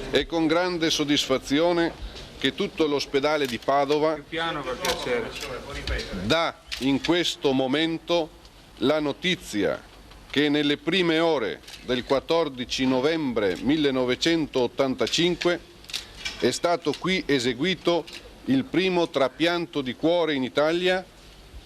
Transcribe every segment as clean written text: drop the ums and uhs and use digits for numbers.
È con grande soddisfazione che tutto l'ospedale di Padova dà in questo momento la notizia che nelle prime ore del 14 novembre 1985 è stato qui eseguito il primo trapianto di cuore in Italia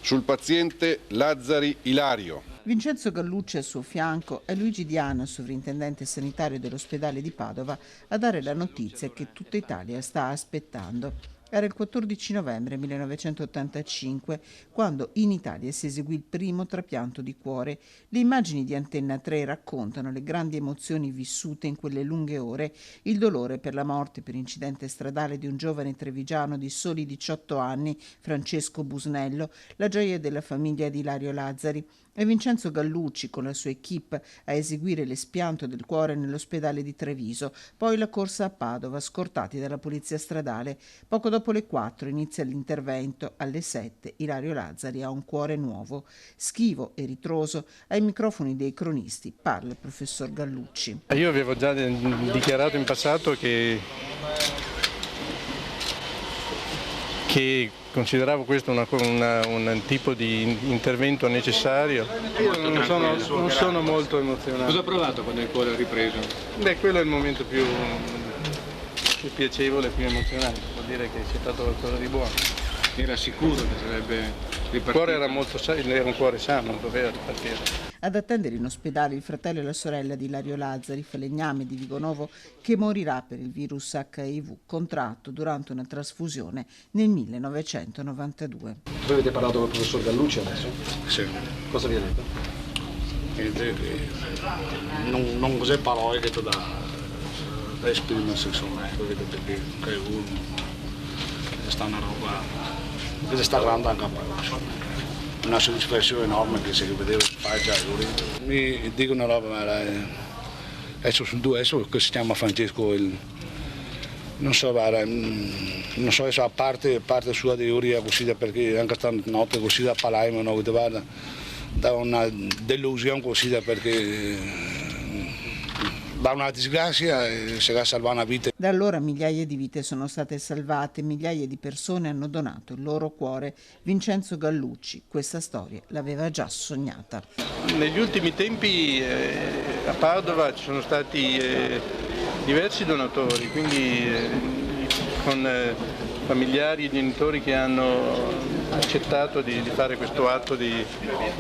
sul paziente Lazzari Ilario. Vincenzo Gallucci al suo fianco è Luigi Diana, sovrintendente sanitario dell'ospedale di Padova, a dare la notizia che tutta Italia sta aspettando. Era il 14 novembre 1985 quando in Italia si eseguì il primo trapianto di cuore. Le immagini di Antenna 3 raccontano le grandi emozioni vissute in quelle lunghe ore, il dolore per la morte per incidente stradale di un giovane trevigiano di soli 18 anni, Francesco Busnello, la gioia della famiglia di Ilario Lazzari e Vincenzo Gallucci con la sua equipe a eseguire l'espianto del cuore nell'ospedale di Treviso, poi la corsa a Padova, scortati dalla polizia stradale. Poco dopo le 4 inizia l'intervento, alle 7 Ilario Lazzari ha un cuore nuovo. Schivo e ritroso, ai microfoni dei cronisti parla il professor Gallucci. Io avevo già dichiarato in passato che consideravo questo un tipo di intervento necessario. Io non sono molto emozionato. Cosa ha provato quando il cuore ha ripreso? Beh, quello è il momento più piacevole, più emozionante, vuol dire che c'è stato qualcosa di buono. Era sicuro che sarebbe ripartito? Il cuore era un cuore sano, non doveva ripartire. Ad attendere in ospedale il fratello e la sorella di Ilario Lazzari, falegname di Vigonovo, che morirà per il virus HIV contratto durante una trasfusione nel 1992. Voi avete parlato con il professor Gallucci adesso? Sì. Cosa vi ha detto? Non cos'è parole che da esprimersi, insomma, perché uno sta una roba che sta grande anche a parlare. Una soddisfazione enorme che si vedeva fare già mi dico una roba, ma adesso sono due, adesso che si chiama Francesco, non so adesso a parte sua teoria così, perché anche stanotte così da parlare, ma no, da una delusione così, perché da una disgrazia si va a salvare una vita. Da allora migliaia di vite sono state salvate, migliaia di persone hanno donato il loro cuore. Vincenzo Gallucci questa storia l'aveva già sognata. Negli ultimi tempi a Padova ci sono stati diversi donatori, quindi con familiari e genitori che hanno accettato di fare questo atto di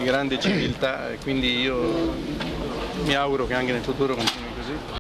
grande civiltà, quindi io mi auguro che anche nel futuro continui così.